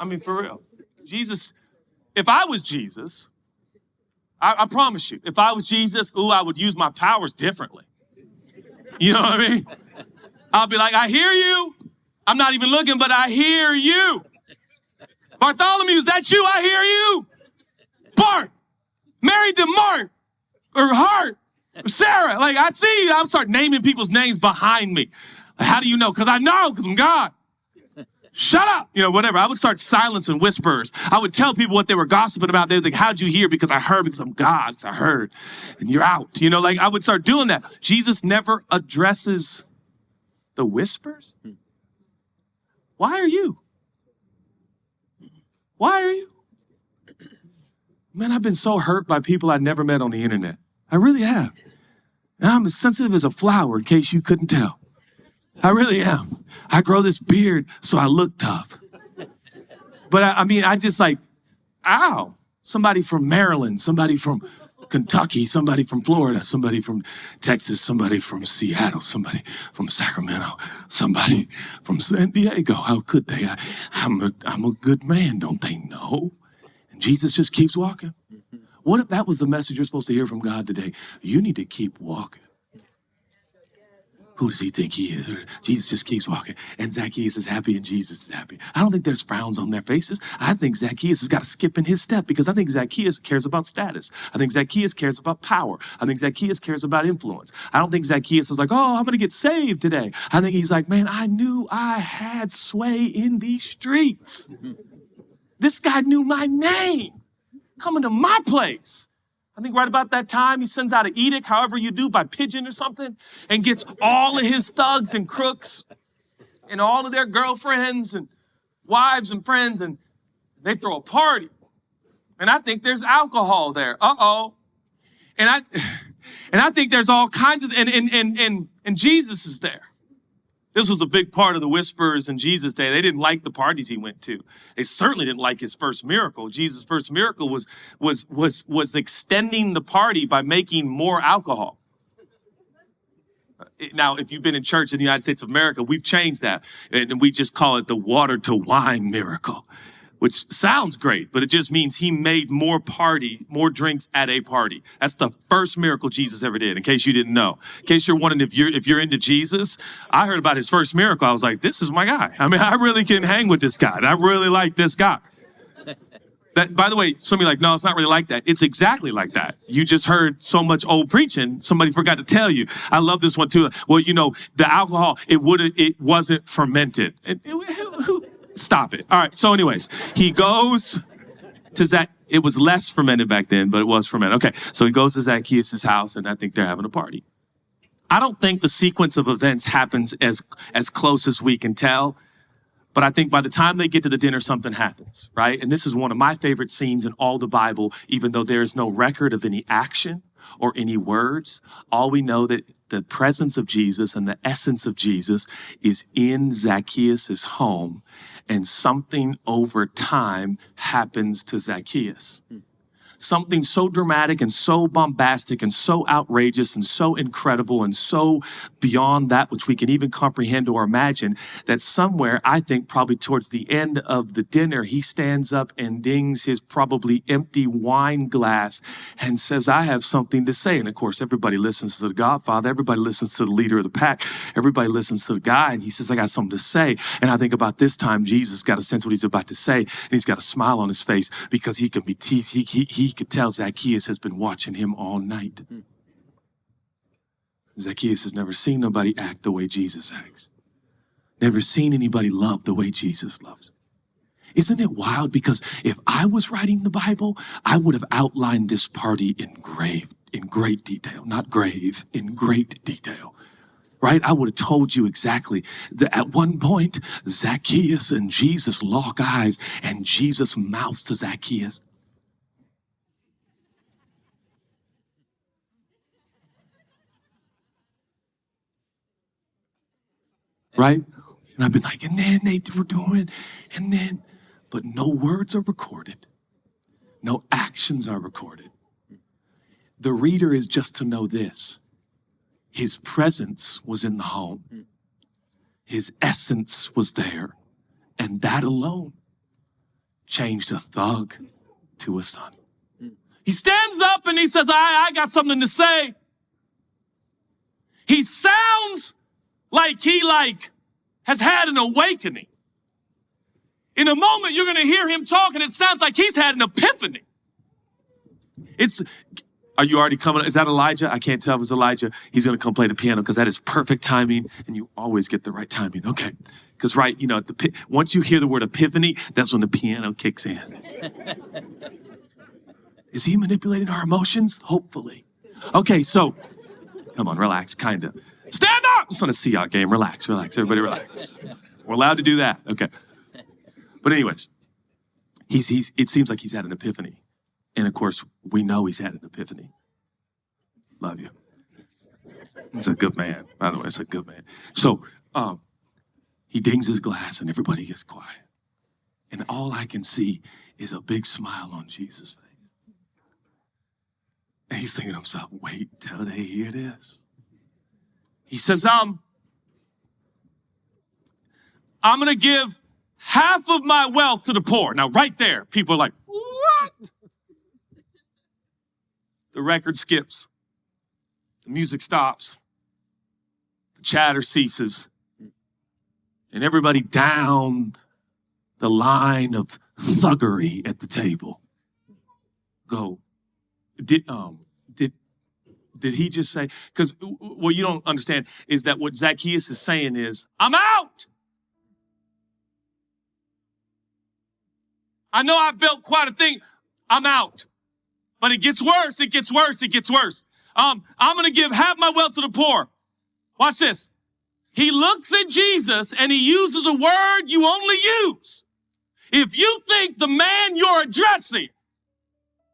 I mean, for real. Jesus, if I was Jesus, I promise you, if I was Jesus, I would use my powers differently. You know what I mean? I'll be like, I hear you. I'm not even looking, but I hear you. Bartholomew, is that you? I hear you. Bart, married to Mark, or Hart, or Sarah. Like, I see you. I'll start naming people's names behind me. Like, how do you know? Because I know, because I'm God. Shut up. Whatever. I would start silencing whispers. I would tell people what they were gossiping about. They would think, how'd you hear? Because I heard, because I'm God, because I heard. And you're out. I would start doing that. Jesus never addresses the whispers. Why are you? Why are you? Man, I've been so hurt by people I never met on the internet. I really have. And I'm as sensitive as a flower, in case you couldn't tell. I really am. I grow this beard so I look tough. But I mean, I just like, ow. Somebody from Maryland, somebody from Kentucky, somebody from Florida, somebody from Texas, somebody from Seattle, somebody from Sacramento, somebody from San Diego. How could they? I'm a good man, don't they know? And Jesus just keeps walking. What if that was the message you're supposed to hear from God today? You need to keep walking. Who does he think he is? Jesus just keeps walking. And Zacchaeus is happy and Jesus is happy. I don't think there's frowns on their faces. I think Zacchaeus has got a skip in his step because I think Zacchaeus cares about status. I think Zacchaeus cares about power. I think Zacchaeus cares about influence. I don't think Zacchaeus is like, oh, I'm going to get saved today. I think he's like, man, I knew I had sway in these streets. This guy knew my name. Coming to my place. I think right about that time, he sends out an edict, however you do, by pigeon or something, and gets all of his thugs and crooks and all of their girlfriends and wives and friends, and they throw a party. And I think there's alcohol there. Uh-oh. And I think there's all kinds of, and Jesus is there. This was a big part of the Whisperers in Jesus' day. They didn't like the parties he went to. They certainly didn't like his first miracle. Jesus' first miracle was extending the party by making more alcohol. Now, if you've been in church in the United States of America, we've changed that. And we just call it the water to wine miracle, which sounds great, but it just means he made more drinks at a party. That's the first miracle Jesus ever did, in case you didn't know. In case you're wondering if you're into Jesus, I heard about his first miracle. I was like, this is my guy. I mean, I really can hang with this guy. And I really like this guy. That, by the way, some of you are like, no, it's not really like that. It's exactly like that. You just heard so much old preaching, somebody forgot to tell you. I love this one too. Well, you know, the alcohol, it wasn't fermented. Stop it. All right. So anyways, he goes to it was less fermented back then, but it was fermented. Okay. So he goes to Zacchaeus' house and I think they're having a party. I don't think the sequence of events happens as close as we can tell, but I think by the time they get to the dinner, something happens, right? And this is one of my favorite scenes in all the Bible, even though there is no record of any action or any words. All we know that the presence of Jesus and the essence of Jesus is in Zacchaeus' home, and something over time happens to Zacchaeus. Something so dramatic and so bombastic and so outrageous and so incredible and so beyond that which we can even comprehend or imagine, that somewhere, I think probably towards the end of the dinner, he stands up and dings his probably empty wine glass and says, I have something to say. And of course, everybody listens to the Godfather. Everybody listens to the leader of the pack. Everybody listens to the guy. And he says, I got something to say. And I think about this time, Jesus got a sense what he's about to say. And he's got a smile on his face because he can be he could tell Zacchaeus has been watching him all night. Zacchaeus has never seen nobody act the way Jesus acts. Never seen anybody love the way Jesus loves. Isn't it wild? Because if I was writing the Bible, I would have outlined this party in great detail, not grave, in great detail. Right? I would have told you exactly that at one point, Zacchaeus and Jesus lock eyes and Jesus mouths to Zacchaeus, right? And I've been like, and then they were doing, and then, but no words are recorded. No actions are recorded. The reader is just to know this. His presence was in the home. His essence was there. And that alone changed a thug to a son. He stands up and he says, I got something to say. He sounds like he has had an awakening. In a moment, you're going to hear him talk, and it sounds like he's had an epiphany. Are you already coming? Is that Elijah? I can't tell if it's Elijah. He's going to come play the piano because that is perfect timing, and you always get the right timing. Okay. Because, right, once you hear the word epiphany, that's when the piano kicks in. Is he manipulating our emotions? Hopefully. Okay, so, come on, relax, kind of. Stand up! It's not a Seahawks game. Relax. Everybody relax. We're allowed to do that. Okay. But anyways, it seems like he's had an epiphany. And of course, we know he's had an epiphany. Love you. He's a good man. By the way, it's a good man. So He dings his glass and everybody gets quiet. And all I can see is a big smile on Jesus' face. And he's thinking to himself, wait till they hear this. He says, I'm going to give half of my wealth to the poor. Now, right there, people are like, what? The record skips. The music stops. The chatter ceases. And everybody down the line of thuggery at the table go, did he just say, because what you don't understand is that what Zacchaeus is saying is, I'm out. I know I built quite a thing. I'm out. But it gets worse, it gets worse, it gets worse. I'm going to give half my wealth to the poor. Watch this. He looks at Jesus and he uses a word you only use if you think the man you're addressing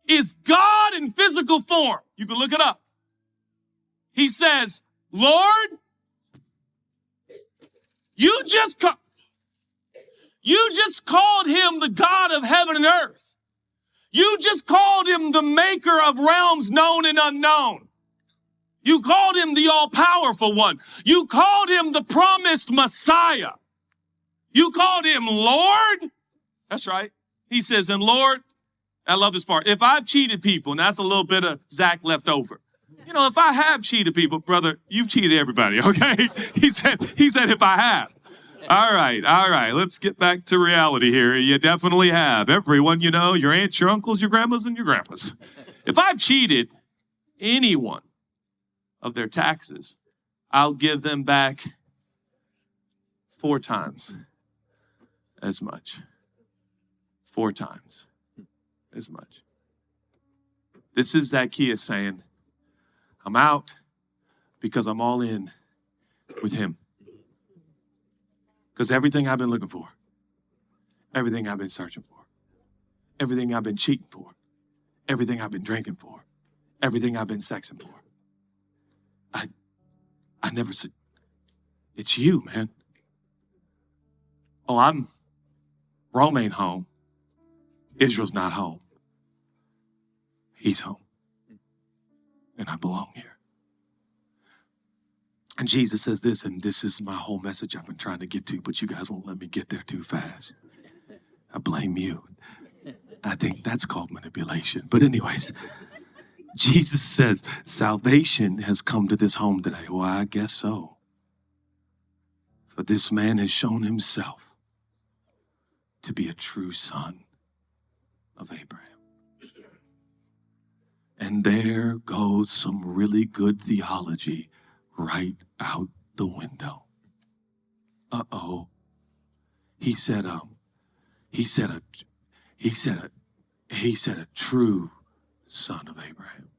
is God in physical form. You can look it up. He says, Lord, you just called him the God of heaven and earth. You just called him the maker of realms known and unknown. You called him the all-powerful one. You called him the promised Messiah. You called him Lord. That's right. He says, and Lord, I love this part. If I've cheated people, and that's a little bit of Zach left over. You know, if I have cheated people, brother, you've cheated everybody, okay? He said, if I have. All right. Let's get back to reality here. You definitely have. Everyone you know, your aunts, your uncles, your grandmas, and your grandpas. If I've cheated anyone of their taxes, I'll give them back 4 times as much. 4 times as much. This is Zacchaeus saying, I'm out because I'm all in with him. Because everything I've been looking for, everything I've been searching for, everything I've been cheating for, everything I've been drinking for, everything I've been sexing for, I never see. It's you, man. Oh, Rome ain't home. Israel's not home. He's home. And I belong here. And Jesus says this, and this is my whole message I've been trying to get to, but you guys won't let me get there too fast. I blame you. I think that's called manipulation. But anyways, Jesus says, salvation has come to this home today. Well, I guess so. For this man has shown himself to be a true son of Abraham. And there goes some really good theology right out the window. He said a true son of Abraham.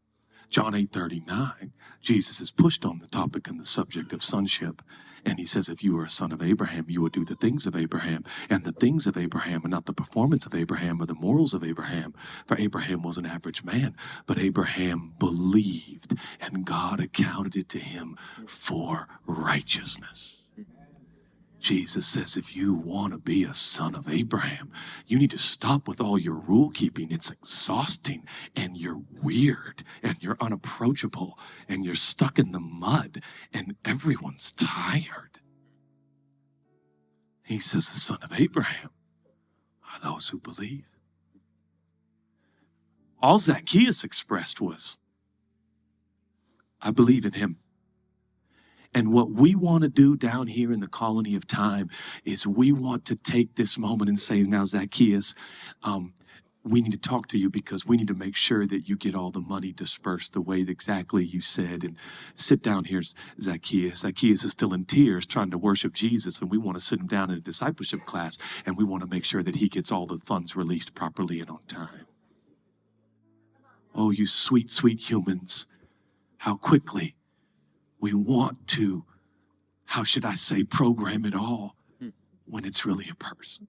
John 8:39, Jesus is pushed on the topic and the subject of sonship. And he says, if you are a son of Abraham, you will do the things of Abraham. And the things of Abraham are not the performance of Abraham or the morals of Abraham. For Abraham was an average man. But Abraham believed, and God accounted it to him for righteousness. Jesus says, if you want to be a son of Abraham, you need to stop with all your rule keeping. It's exhausting, and you're weird, and you're unapproachable, and you're stuck in the mud, and everyone's tired. He says, the son of Abraham are those who believe. All Zacchaeus expressed was, I believe in him. And what we want to do down here in the colony of time is we want to take this moment and say, now, Zacchaeus, we need to talk to you because we need to make sure that you get all the money dispersed the way that exactly you said. And sit down here, Zacchaeus. Zacchaeus is still in tears trying to worship Jesus, and we want to sit him down in a discipleship class, and we want to make sure that he gets all the funds released properly and on time. Oh, you sweet, sweet humans, how quickly we want to, how should I say, program it all when it's really a person.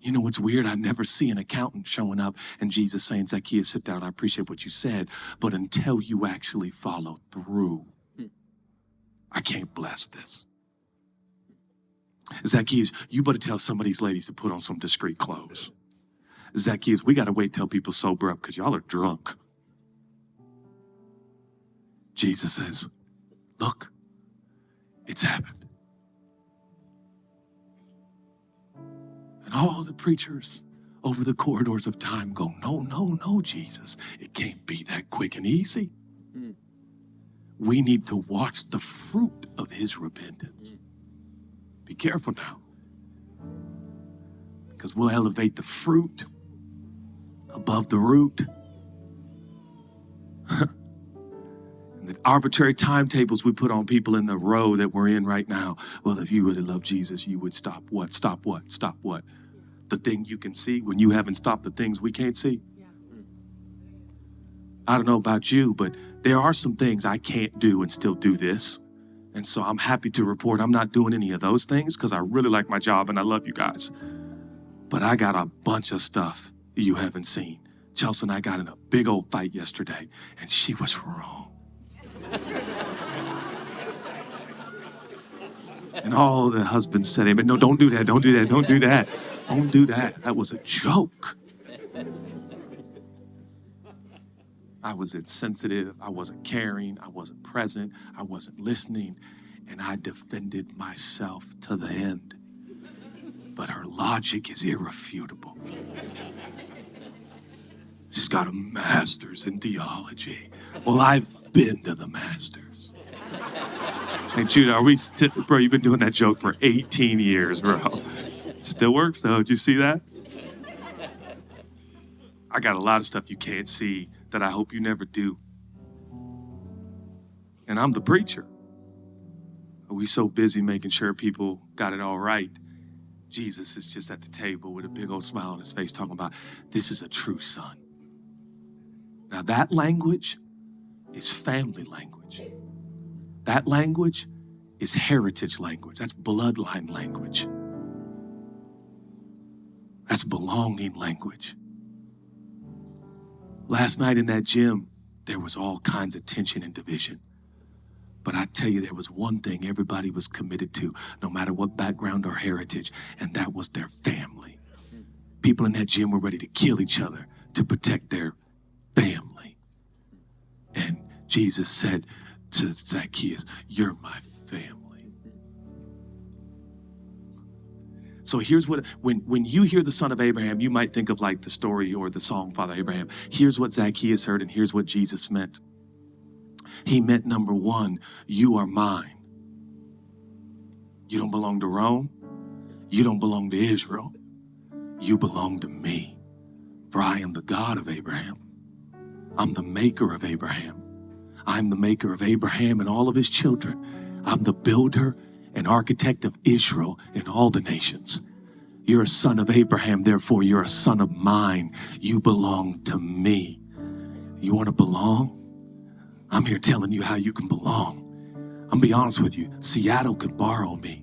You know what's weird? I never see an accountant showing up and Jesus saying, Zacchaeus, sit down. I appreciate what you said. But until you actually follow through, I can't bless this. Zacchaeus, you better tell some of these ladies to put on some discreet clothes. Zacchaeus, we got to wait till people sober up because y'all are drunk. Jesus says, look, it's happened. And all the preachers over the corridors of time go, no, no, no, Jesus. It can't be that quick and easy. We need to watch the fruit of his repentance. Be careful now. Because we'll elevate the fruit above the root. And the arbitrary timetables we put on people in the row that we're in right now. Well, if you really love Jesus, you would stop what? Stop what? Stop what? The thing you can see when you haven't stopped the things we can't see. I don't know about you, but there are some things I can't do and still do this. And so I'm happy to report I'm not doing any of those things because I really like my job and I love you guys. But I got a bunch of stuff you haven't seen. Chelsea and I got in a big old fight yesterday, and she was wrong. And all the husbands said, amen. No, don't do that, don't do that, don't do that. Don't do that. That was a joke. I was insensitive. I wasn't caring. I wasn't present. I wasn't listening. And I defended myself to the end. But her logic is irrefutable. She's got a master's in theology. Well, I've been to the masters. Hey, Judah, are we still, bro, you've been doing that joke for 18 years, bro. It still works, though. Did you see that? I got a lot of stuff you can't see that I hope you never do. And I'm the preacher. Are we so busy making sure people got it all right? Jesus is just at the table with a big old smile on his face talking about, this is a true son. Now that language is family language. That language is heritage language. That's bloodline language. That's belonging language. Last night in that gym, there was all kinds of tension and division. But I tell you, there was one thing everybody was committed to, no matter what background or heritage, and that was their family. People in that gym were ready to kill each other to protect their family. And Jesus said to Zacchaeus, you're my family. So here's what, when you hear the son of Abraham, you might think of like the story or the song, Father Abraham. Here's what Zacchaeus heard, and here's what Jesus meant. He meant, number one, you are mine. You don't belong to Rome. You don't belong to Israel. You belong to me. For I am the God of Abraham. I'm the maker of Abraham. I'm the maker of Abraham and all of his children. I'm the builder and architect of Israel and all the nations. You're a son of Abraham, therefore you're a son of mine. You belong to me. You want to belong? I'm here telling you how you can belong. I'm gonna be honest with you. Seattle can borrow me.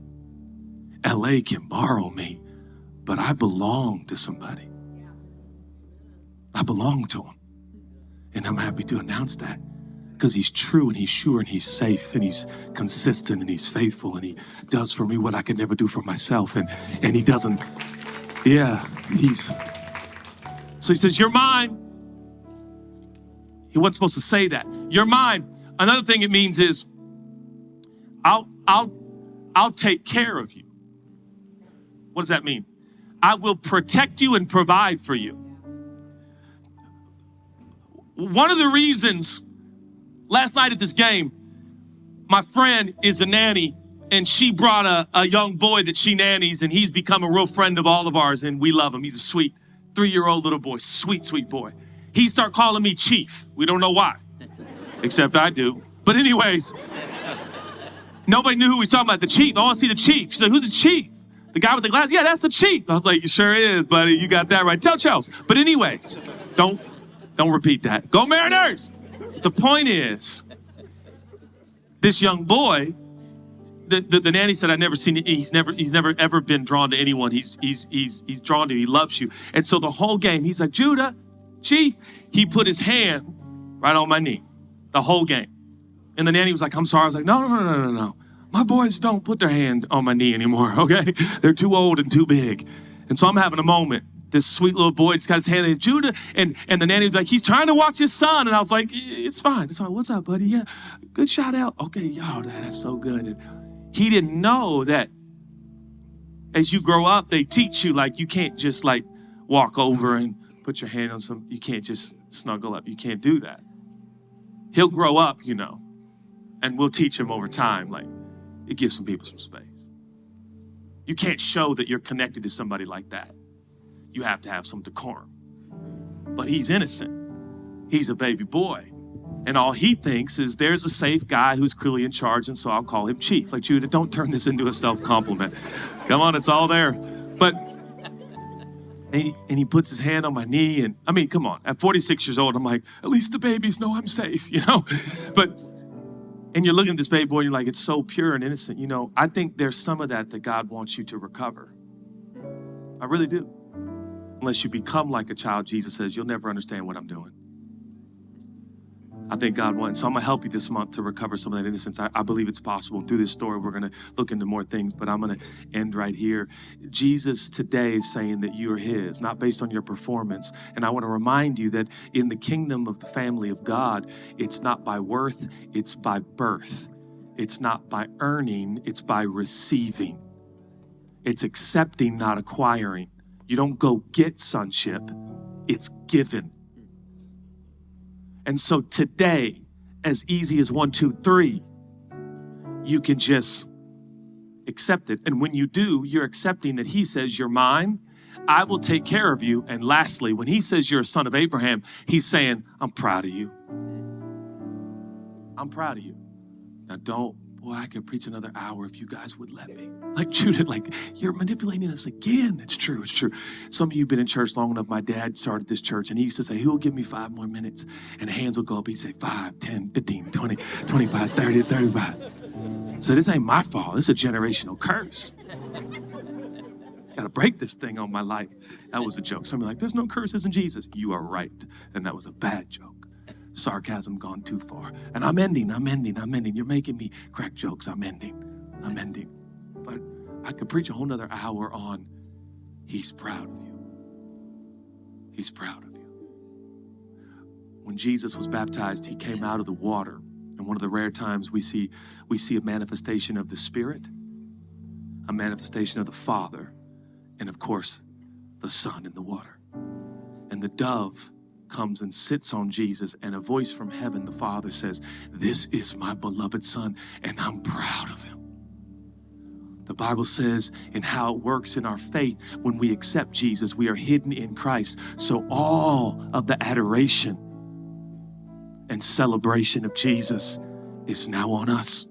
LA can borrow me. But I belong to somebody. I belong to him. And I'm happy to announce that. Because he's true and he's sure and he's safe and he's consistent and he's faithful and he does for me what I could never do for myself. And he doesn't, so he says, you're mine. He wasn't supposed to say that. You're mine. Another thing it means is, I'll take care of you. What does that mean? I will protect you and provide for you. One of the reasons, last night at this game, my friend is a nanny, and she brought a young boy that she nannies, and he's become a real friend of all of ours, and we love him. He's a sweet 3-year-old little boy, sweet, sweet boy. He started calling me Chief. We don't know why, except I do. But anyways, nobody knew who he was talking about, the Chief. I want to see the Chief. She said, who's the Chief? The guy with the glasses? Yeah, that's the Chief. I was like, you sure is, buddy. You got that right. Tell Chelsea. But anyways, don't repeat that. Go Mariners! The point is, this young boy, the nanny said, I've never seen it. He's never ever been drawn to anyone. He's drawn to you. He loves you. And so the whole game, he's like, Judah, Chief. He put his hand right on my knee, the whole game. And the nanny was like, I'm sorry. I was like, no. My boys don't put their hand on my knee anymore, okay? They're too old and too big. And so I'm having a moment. This sweet little boy, it's got his hand in Judah, and the nanny was like, he's trying to watch his son. And I was like, it's fine. It's fine. What's up, buddy? Yeah, good shout out. Okay, y'all, that's so good. And he didn't know that as you grow up, they teach you, like, you can't just, like, walk over and put your hand on some, you can't just snuggle up. You can't do that. He'll grow up, you know, and we'll teach him over time, like, it gives some people some space. You can't show that you're connected to somebody like that. You have to have some decorum. But he's innocent. He's a baby boy. And all he thinks is there's a safe guy who's clearly in charge, and so I'll call him chief. Like, Judah, don't turn this into a self-compliment. Come on, it's all there. But, and he puts his hand on my knee, and I mean, come on. At 46 years old, I'm like, at least the babies know I'm safe, you know? And you're looking at this baby boy, and you're like, it's so pure and innocent. You know, I think there's some of that God wants you to recover. I really do. Unless you become like a child, Jesus says, you'll never understand what I'm doing. I think God wants, so I'm going to help you this month to recover some of that innocence. I believe it's possible. Through this story, we're going to look into more things, but I'm going to end right here. Jesus today is saying that you are his, not based on your performance. And I want to remind you that in the kingdom of the family of God, it's not by worth, it's by birth. It's not by earning, it's by receiving. It's accepting, not acquiring. You don't go get sonship, it's given. And so today, as easy as 1, 2, 3, you can just accept it. And when you do, you're accepting that he says, you're mine, I will take care of you. And lastly, when he says you're a son of Abraham, he's saying, I'm proud of you. I'm proud of you. Now I could preach another hour if you guys would let me. Like, Judith, like, you're manipulating us again. It's true. Some of you have been in church long enough. My dad started this church, and he used to say, who'll give me 5 more minutes? And hands would go up. He'd say, 5, 10, 15, 20, 25, 30, 35. So this ain't my fault. It's a generational curse. Got to break this thing on my life. That was a joke. Somebody like, there's no curses in Jesus. You are right. And that was a bad joke. Sarcasm gone too far. And I'm ending. You're making me crack jokes. I'm ending. But I could preach a whole nother hour on he's proud of you. He's proud of you. When Jesus was baptized, he came out of the water. And one of the rare times we see a manifestation of the Spirit, a manifestation of the Father, and of course, the Son in the water. And the dove comes and sits on Jesus, and a voice from heaven, the Father says, this is my beloved Son, and I'm proud of him. The Bible says in how it works in our faith, when we accept Jesus, we are hidden in Christ. So all of the adoration and celebration of Jesus is now on us.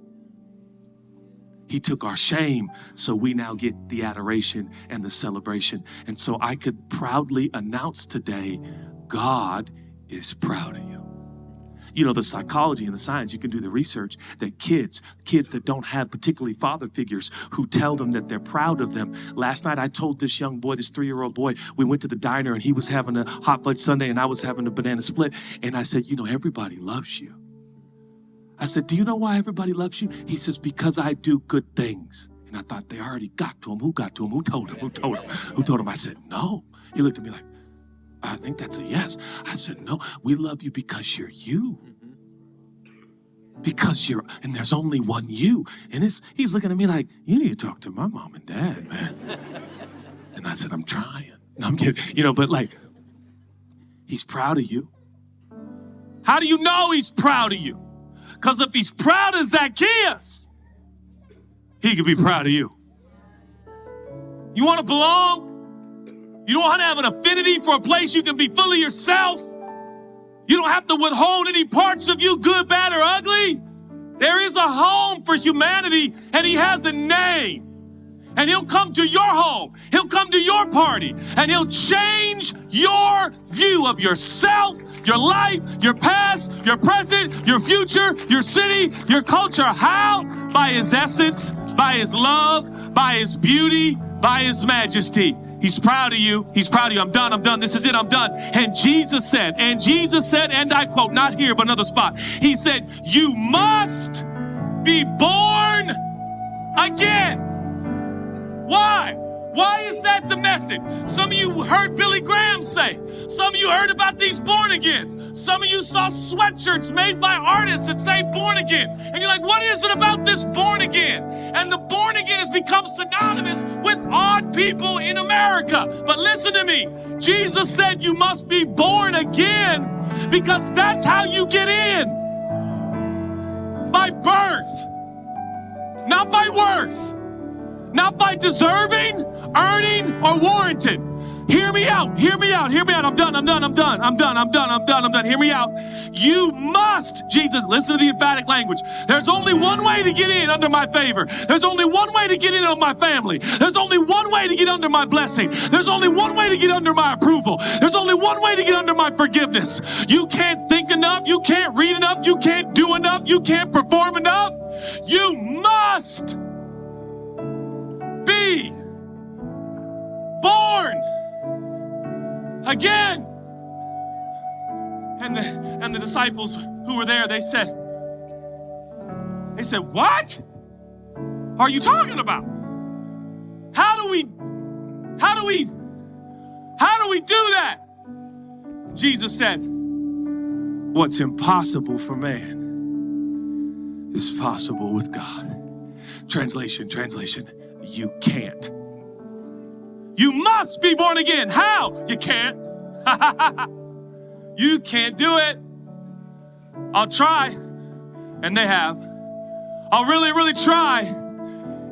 He took our shame, so we now get the adoration and the celebration. And so I could proudly announce today, God is proud of you. You know, the psychology and the science, you can do the research that kids that don't have particularly father figures who tell them that they're proud of them. Last night, I told this young boy, this 3-year-old boy, we went to the diner and he was having a hot fudge sundae and I was having a banana split. And I said, you know, everybody loves you. I said, do you know why everybody loves you? He says, because I do good things. And I thought they already got to him. Who got to him? Who told him? Who told him? Who told him? I said, no. He looked at me like, I think that's a yes. I said, no, we love you because you're you. Because and there's only one you. And he's looking at me like, you need to talk to my mom and dad, man. And I said, I'm trying. No, I'm kidding. But like, he's proud of you. How do you know he's proud of you? Because if he's proud of Zacchaeus, he could be proud of you. You want to belong? You don't want to have an affinity for a place you can be fully yourself? You don't have to withhold any parts of you, good, bad, or ugly. There is a home for humanity, and he has a name. And he'll come to your home. He'll come to your party, and he'll change your view of yourself, your life, your past, your present, your future, your city, your culture. How? By his essence, by his love, by his beauty, by his majesty. He's proud of you. He's proud of you. I'm done. This is it. I'm done. And Jesus said, and I quote, not here, but another spot. He said, you must be born again. Why? Why is that the message? Some of you heard Billy Graham say. Some of you heard about these born agains. Some of you saw sweatshirts made by artists that say born again. And you're like, what is it about this born again? And the born again has become synonymous with odd people in America. But listen to me. Jesus said you must be born again because that's how you get in. By birth, not by worth. Not by deserving, earning, or warranted. Hear me out, hear me out, hear me out. I'm done. Hear me out. You must, Jesus, listen to the emphatic language. There's only one way to get in under my favor. There's only one way to get in on my family. There's only one way to get under my blessing. There's only one way to get under my approval. There's only one way to get under my forgiveness. You can't think enough. You can't read enough. You can't do enough. You can't perform enough. You must be born again. And the disciples who were there, they said, what are you talking about? How do we do that? Jesus said, what's impossible for man is possible with God. Translation, you can't. You must be born again. How? You can't. You can't do it. I'll try, and they have. I'll really try.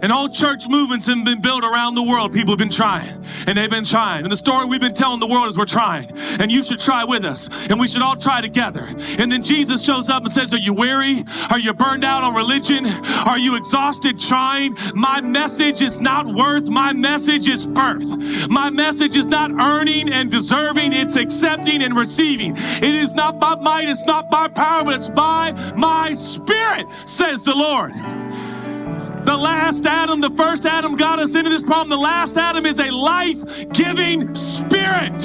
And all church movements have been built around the world. People have been trying, and they've been trying. And the story we've been telling the world is we're trying. And you should try with us, and we should all try together. And then Jesus shows up and says, are you weary? Are you burned out on religion? Are you exhausted trying? My message is not worth. My message is birth. My message is not earning and deserving. It's accepting and receiving. It is not by might. It's not by power, but it's by my Spirit, says the Lord. The last Adam, the first Adam got us into this problem. The last Adam is a life-giving spirit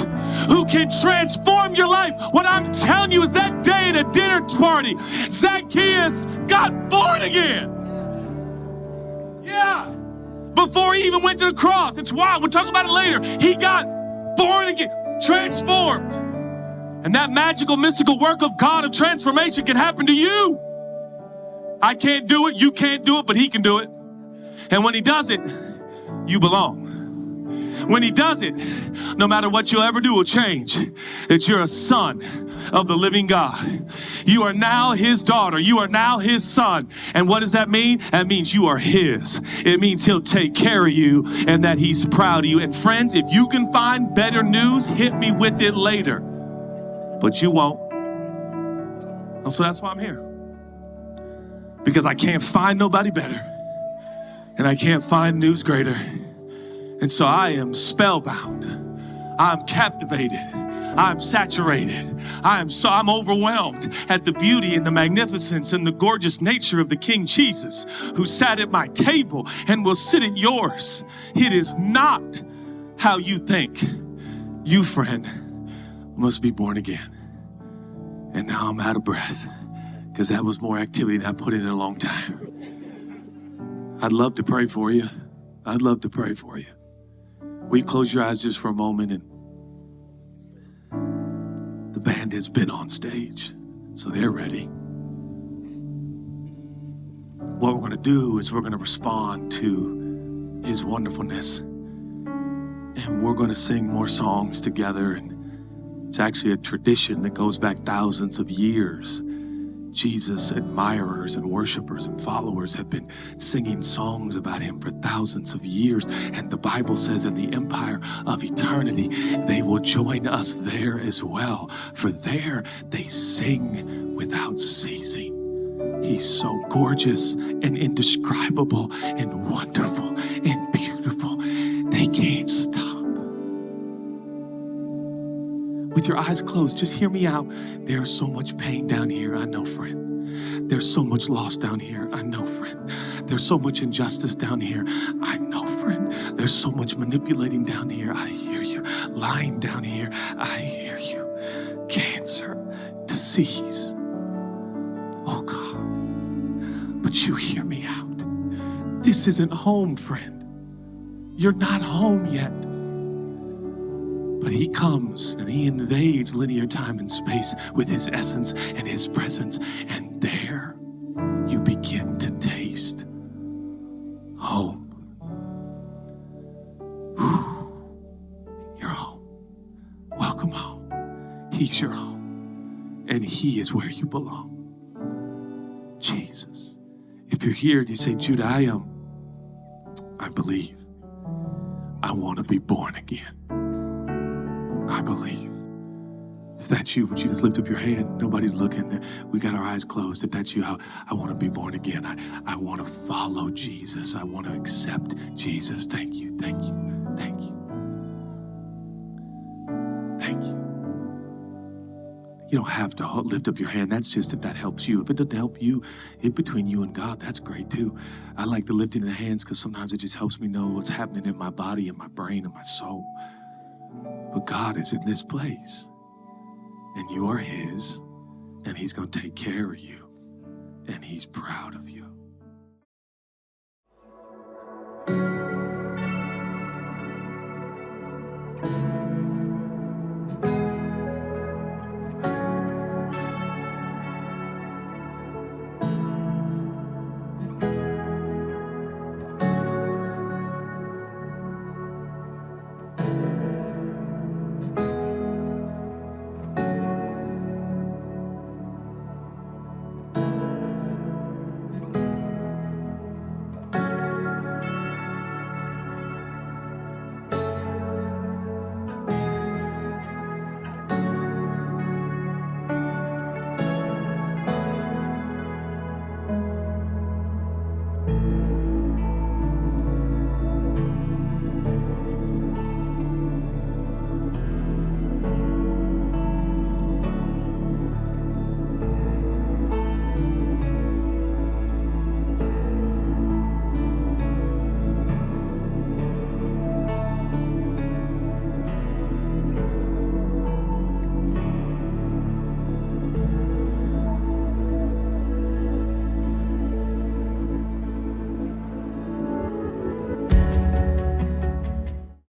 who can transform your life. What I'm telling you is that day at a dinner party, Zacchaeus got born again. Yeah. Before he even went to the cross. It's wild. We'll talk about it later. He got born again, transformed. And that magical, mystical work of God of transformation can happen to you. I can't do it, you can't do it, but he can do it. And when he does it, you belong. When he does it, no matter what you'll ever do will change. That you're a son of the living God. You are now his daughter. You are now his son. And what does that mean? That means you are his. It means he'll take care of you and that he's proud of you. And friends, if you can find better news, hit me with it later. But you won't. And so that's why I'm here. Because I can't find nobody better. And I can't find news greater. And so I am spellbound. I'm captivated. I'm saturated. I'm overwhelmed at the beauty and the magnificence and the gorgeous nature of the King Jesus, who sat at my table and will sit at yours. It is not how you think. You, friend, must be born again. And now I'm out of breath, because that was more activity than I put in a long time. I'd love to pray for you. I'd love to pray for you. Will you close your eyes just for a moment? And the band has been on stage, so they're ready. What we're going to do is we're going to respond to his wonderfulness. And we're going to sing more songs together. And it's actually a tradition that goes back thousands of years. Jesus' admirers and worshipers and followers have been singing songs about him for thousands of years. And the Bible says in the empire of eternity, they will join us there as well. For there they sing without ceasing. He's so gorgeous and indescribable and wonderful and beautiful. They can't stop. With your eyes closed, just hear me out. There's so much pain down here, I know, friend. There's so much loss down here, I know, friend. There's so much injustice down here, I know, friend. There's so much manipulating down here, I hear you. Lying down here, I hear you. Cancer, disease, oh God. But you hear me out. This isn't home, friend. You're not home yet. But he comes and he invades linear time and space with his essence and his presence. And there you begin to taste home. You're home. Welcome home. He's your home. And he is where you belong. Jesus. If you're here and you say, Judah, I believe. I want to be born again. I believe. If that's you, would you just lift up your hand? Nobody's looking. We got our eyes closed. If that's you, I want to be born again. I want to follow Jesus. I want to accept Jesus. Thank you. Thank you. Thank you. Thank you. You don't have to lift up your hand. That's just if that helps you. If it doesn't help you, in between you and God, that's great too. I like the lifting of the hands because sometimes it just helps me know what's happening in my body and my brain and my soul. But God is in this place, and you are his, and he's going to take care of you, and he's proud of you.